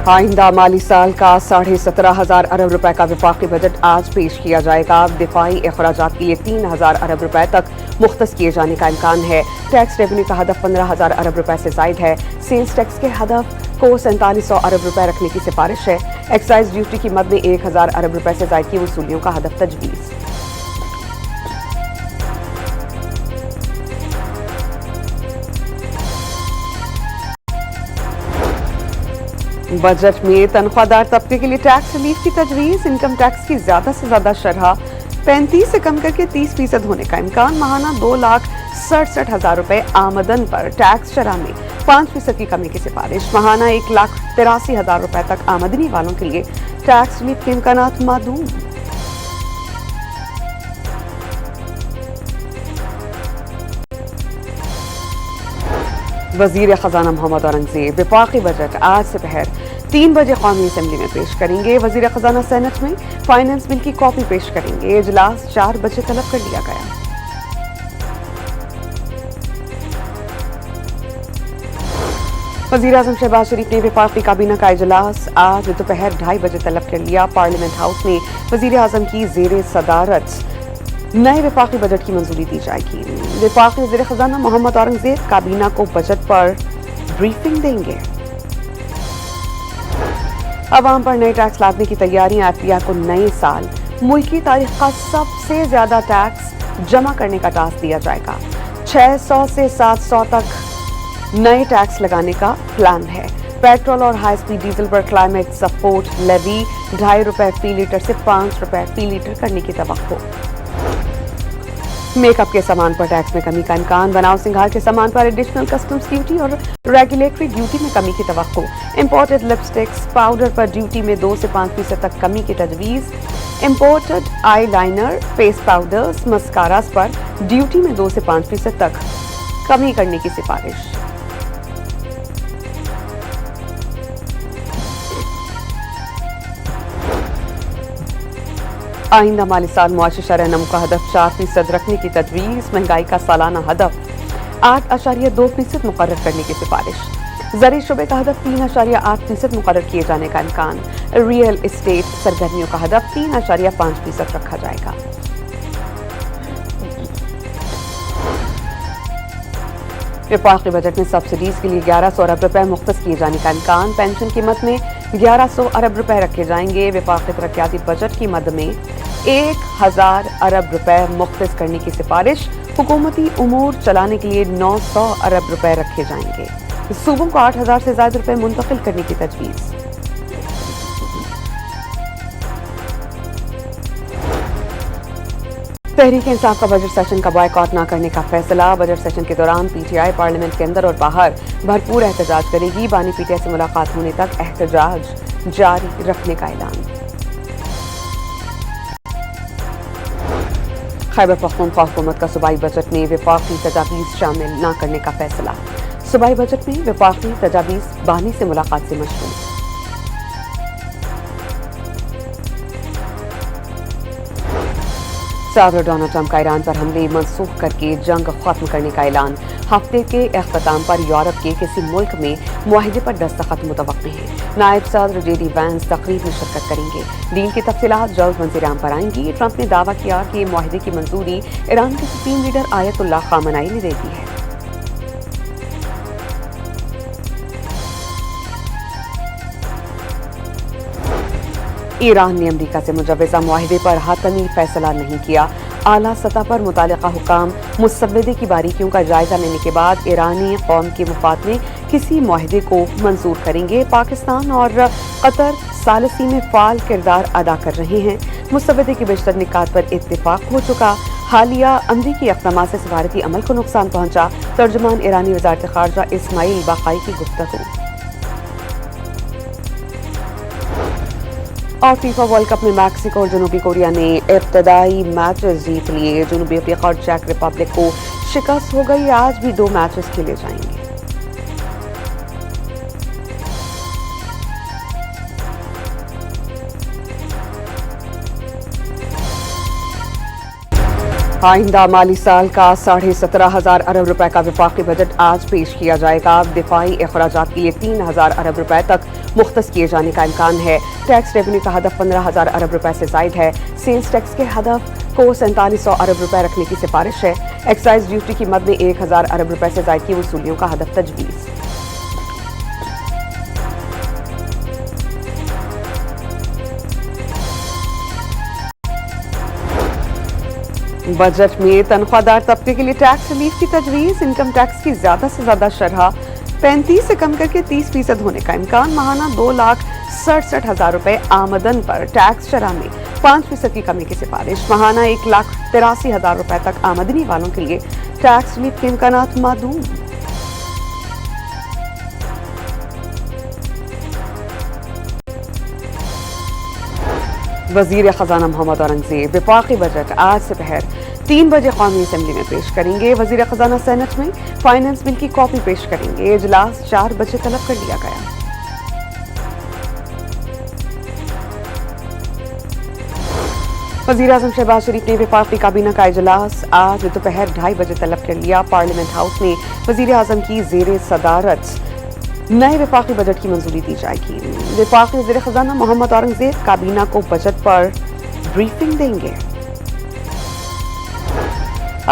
आइंदा माली साल का 17,500 अरब रुपए का वफाकी बजट आज पेश किया जाएगा। दिफाई अखराजात के लिए 3,000 अरब रुपए तक मुख्तस किए जाने का इम्कान है। टैक्स रेवेन्यू का हदफ 15,000 अरब रुपए से जायद है। सेल्स टैक्स के हदफ को 4700 अरब रुपए रखने की सिफारिश है। एक्साइज ड्यूटी की मद में 1,000 अरब रुपए से जायद की वसूलियों का हदफ तजवीज़। बजट में तनख्वाहदार तबके के लिए टैक्स रिलीफ की तजवीज़। इनकम टैक्स की ज्यादा से ज्यादा शरह 35 से कम करके 30% होने का इम्कान। माहाना 2,67,000 रुपए आमदन पर टैक्स शरह में 5% की कमी की सिफारिश। माहाना 1,83,000 रुपए तक आमदनी वालों के लिए टैक्स रिलीफ के इम्कानात मादूम। वजीर खजाना मोहम्मद औरंगजेब वफाकी बजट आज दोपहर 3 बजे कौमी असेंबली में पेश करेंगे। वजीर खजाना सेनेट में फाइनेंस बिल की कॉपी पेश करेंगे। इजलास 4 बजे तलब कर लिया गया। वजीर आजम शहबाज शरीफ ने वफाकी काबीना का इजलास आज दोपहर 2:30 बजे तलब कर लिया। पार्लियामेंट हाउस में वजीर आजम की जेर सदारत नए वफाकी बजट की मंजूरी दी जाएगी। वफाकी वज़ीर ख़ज़ाना मोहम्मद औरंगजेब काबीना को बजट पर ब्रीफिंग देंगे। अवाम पर नए टैक्स लादने की तैयारियां। एफपीआई को नए साल मुल्क की तारीख का सबसे ज्यादा टैक्स जमा करने का टास्क दिया जाएगा। 600 से 700 तक नए टैक्स लगाने का प्लान है। पेट्रोल और हाई स्पीड डीजल पर क्लाइमेट सपोर्ट लेवी 2.5 रुपए फी लीटर से 5 रुपए फी लीटर करने की तवक्को। मेकअप के सामान पर टैक्स में कमी का इम्कान। बनाव सिंगार के सामान पर एडिशनल कस्टम्स ड्यूटी और रेगुलेटरी ड्यूटी में कमी की तवक्को। इंपोर्टेड लिपस्टिक्स पाउडर पर ड्यूटी में 2 से 5% तक कमी की तजवीज़। Imported eyeliner face powders mascaras पर ड्यूटी में 2 से 5% तक कमी करने की सिफारिश। आइंदा माली साल मुआशी शरह नमू का हदफ 4% रखने की तजवीज़। महंगाई का सालाना हदफ 8.2% मुकर्रर करने की सिफारिश। ज़री शुबे का हदफ 3.8% मुकर्रर किए जाने का इम्कान। रियल एस्टेट सरगर्मियों का हदफ 3.5% रखा जाएगा। वफाकी बजट में सब्सिडीज के लिए 1100 अरब रुपए मुख्तस किए जाने का इम्कान। पेंशन की मद में 1100 अरब रुपए रखे जाएंगे। वफाकी तरक्याती बजट की मद में 1,000 अरब रुपए मुख्तस करने की सिफारिश। हुकूमती उमूर चलाने के लिए 900 अरब रुपए रखे जाएंगे। सूबों को 8,000 से ज्यादा रुपए मुंतकिल करने की तजवीज़। तहरीक इंसाफ का बजट सेशन का बॉयकॉट न करने का फैसला। बजट सेशन के दौरान पीटीआई पार्लियामेंट के अंदर और बाहर भरपूर एहतजाज करेगी। बानी पीटीआई से मुलाकात होने तक एहतजाज जारी रखने का ऐलान। खैबर पख्तूनख्वा हुकूमत का सूबाई बजट में वफाकी तजावीज़ शामिल न करने का फैसला। सूबाई बजट में वफाकी तजावीज़ बानी से मुलाकात से मशरूम। सदर डोनाल्ड ट्रंप का ईरान पर हमले मनसूख करके जंग खत्म करने का ऐलान। हफ्ते के अख्ताम पर यूरोप के किसी मुल्क में मुआहिदे पर दस्तखत मुतवक्किल है। नायब सदर जेडी वैंस तकरीब में शिरकत करेंगे। डील की तफसीलात जल्द मंजूराम पर आएंगी। ट्रंप ने दावा किया कि मुआहिदे की मंजूरी ईरान के सुप्रीम लीडर आयतुल्लाह खामनाई ने दे दी है। ईरान ने अमरीका से मुजव्वज़ा मुआहिदे पर हातमी फैसला नहीं किया। आला सतह पर मुतालिका हुकाम मुसव्वदे की बारीकियों का जायजा लेने के बाद ईरानी कौम के मुफाद में किसी मुआहिदे को मंजूर करेंगे। पाकिस्तान और कतर सालसी में फाल किरदार अदा कर रहे हैं। मुसव्वदे के बेशतर निकात पर इत्तेफाक हो चुका। हालिया अमरीकी इक़दामात से सफारती अमल को नुकसान पहुंचा। तर्जुमान ईरानी वज़ारत ख़ारजा इस्माइल बाक़ाई की गुफ्तगू। और फीफा वर्ल्ड कप में मैक्सिको और जनूबी कोरिया ने इब्तदाई मैचेस जीत लिए। जनूबी अफ्रीका और चेक रिपब्लिक को शिकस्त हो गई। आज भी 2 मैचेस खेले जाएंगे। आइंदा माली साल का 17,500 अरब रुपए का वफाकी बजट आज पेश किया जाएगा। दिफाई अखराजात के लिए 3,000 अरब रुपए तक मुख्तस किए जाने का इम्कान है। टैक्स रेवेन्यू का हदफ 15,000 अरब रुपए से जायद है। सेल्स टैक्स के हदफ को 4700 अरब रुपए रखने की सिफारिश है। एक्साइज ड्यूटी की मद में 1,000 अरब रुपए से जायद की वसूलियों का हदफ तजवीज़। बजट में तनख्वाहदार तबके के लिए टैक्स रिलीफ की तजवीज़। इनकम टैक्स की ज्यादा से ज्यादा शरह 35 से कम करके 30% होने का इम्कान। माहाना 2,67,000 रुपए आमदन पर टैक्स शरह में 5% की कमी की सिफारिश। माहाना 1,83,000 रुपए तक आमदनी वालों के लिए टैक्स रिलीफ के इम्कानात मादूम। वजीर खजाना मोहम्मद औरंगजेब वफाकी बजट आज दोपहर 3 बजे कौमी असेंबली में पेश करेंगे। वजीर खजाना सेनेट में फाइनेंस बिल की कॉपी पेश करेंगे। इजलास 4 बजे तलब कर लिया गया। वजीर आजम शहबाज शरीफ ने वफाकी काबीना का इजलास आज दोपहर 2:30 बजे तलब कर लिया। पार्लियामेंट हाउस में वजीर आजम की जेर सदारत नए वफाकी बजट की मंजूरी दी जाएगी। वफाकी वज़ीर ख़ज़ाना मोहम्मद औरंगजेब काबीना को बजट पर ब्रीफिंग देंगे।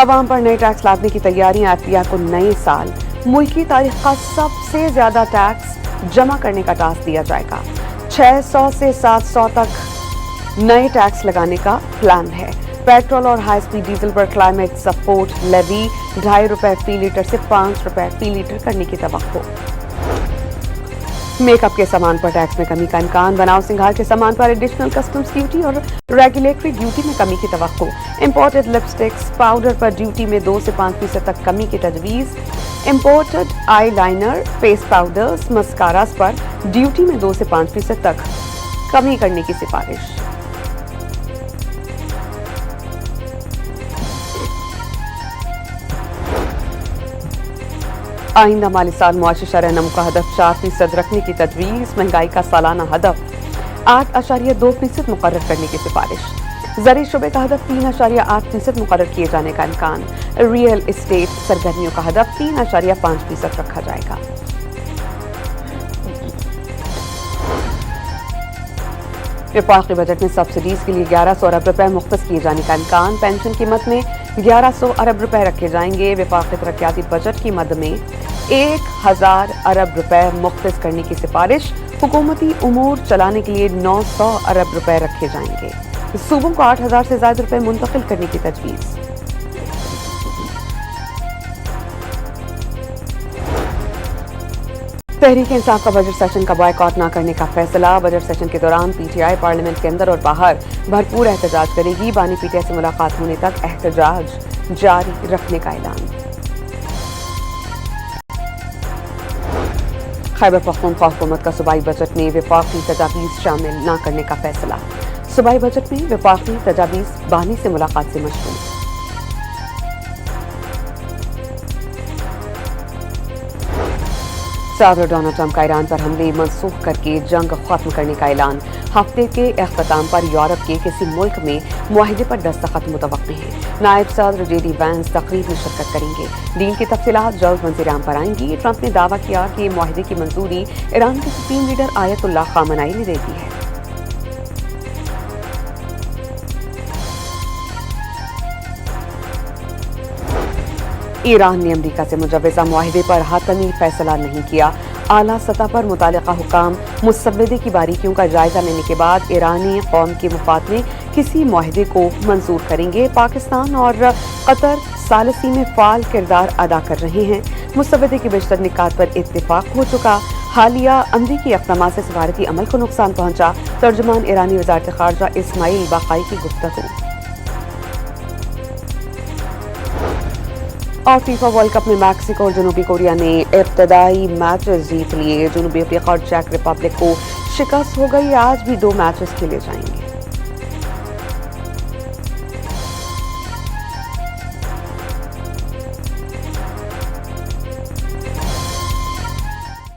अवाम पर नए टैक्स लादने की तैयारियां। एफपीआई को नए साल मुल्की तारीख का सबसे ज्यादा टैक्स जमा करने का टास्क दिया जाएगा। 600 से 700 तक नए टैक्स लगाने का प्लान है। पेट्रोल और हाई स्पीड डीजल पर क्लाइमेट सपोर्ट लेवी 2.5 रुपए फी लीटर से 5 रुपए फी लीटर करने की तवक्को। मेकअप के सामान पर टैक्स में कमी का इम्कान। बनाव सिंगार के सामान पर एडिशनल कस्टम्स ड्यूटी और रेगुलेटरी ड्यूटी में कमी की तवक्को। इंपोर्टेड लिपस्टिक्स पाउडर पर ड्यूटी में 2 से 5% तक कमी की तजवीज़। Imported eyeliner face powders mascaras पर ड्यूटी में 2 से 5% तक कमी करने की सिफारिश। आइंदा माली साल मुआशी शरह नमू का हदफ 4% रखने की तजवीज़। महंगाई का सालाना हदफ 8.2% मुकर्रर करने की सिफारिश। ज़री शुबे का हदफ 3.8% मुकर्रर किए जाने का इम्कान। रियल एस्टेट सरगर्मियों का हदफ 3.5% रखा जाएगा। वफाकी बजट में सब्सिडीज के लिए 1100 अरब रुपए मुख्तस किए जाने का इम्कान। पेंशन की मद में 1100 अरब रुपए रखे जाएंगे। वफाकी तरक्याती बजट की मद में 1,000 अरब रुपए मुख्तस करने की सिफारिश। हुकूमती उमूर चलाने के लिए 900 अरब रुपए रखे जाएंगे। सूबों को 8,000 से ज्यादा रुपए मुंतकिल करने की तजवीज़। तहरीक इंसाफ का बजट सेशन का बॉयकॉट न करने का फैसला। बजट सेशन के दौरान पीटीआई पार्लियामेंट के अंदर और बाहर भरपूर एहतजाज करेगी। बानी पीटीआई से मुलाकात होने तक एहतजाज जारी रखने का ऐलान। खैबर पख्तूनख्वा हुकूमत का सूबाई बजट में वफाकी तजावीज़ शामिल न करने का फैसला। सूबाई बजट में वफाकी तजावीज़ बानी से मुलाकात से मशरूम। सदर डोनाल्ड ट्रंप का ईरान पर हमले मनसूख करके जंग खत्म करने का ऐलान। हफ्ते के अख्ताम पर यूरोप के किसी मुल्क में मुआहिदे पर दस्तखत मुतवक्किल हैं। नायब सदर जेडी वैंस तकरीब में शिरकत करेंगे। डील की तफसीलात जल्द मंजूर पर आएंगी। ट्रंप ने दावा किया कि मुआहिदे की मंजूरी ईरान के सुप्रीम लीडर आयतुल्लाह खामनाई ने दे दी है। ईरान ने अमरीका से मुजव्वज़ा मुआहिदे पर हातमी फैसला नहीं किया। आला सतह पर मुतालिका हुकाम मुसव्वदे की बारीकियों का जायजा लेने के बाद ईरानी कौम के मुफाद में किसी मुआहिदे को मंजूर करेंगे। पाकिस्तान और कतर सालसी में फाल किरदार अदा कर रहे हैं। मुसव्वदे के बेशतर निकात पर इत्तेफाक हो चुका। हालिया अमरीकी इक़दाम से सफारती अमल को नुकसान पहुंचा। तर्जुमान ईरानी वज़ारत ख़ारजा इस्माइल बाक़ाई की गुफ्तगू। और फीफा वर्ल्ड कप में मैक्सिको और जनूबी कोरिया ने इब्तदाई मैचेस जीत लिए। जनूबी अफ्रीका और चेक रिपब्लिक को शिकस्त हो गई। आज भी 2 मैचेस खेले जाएंगे।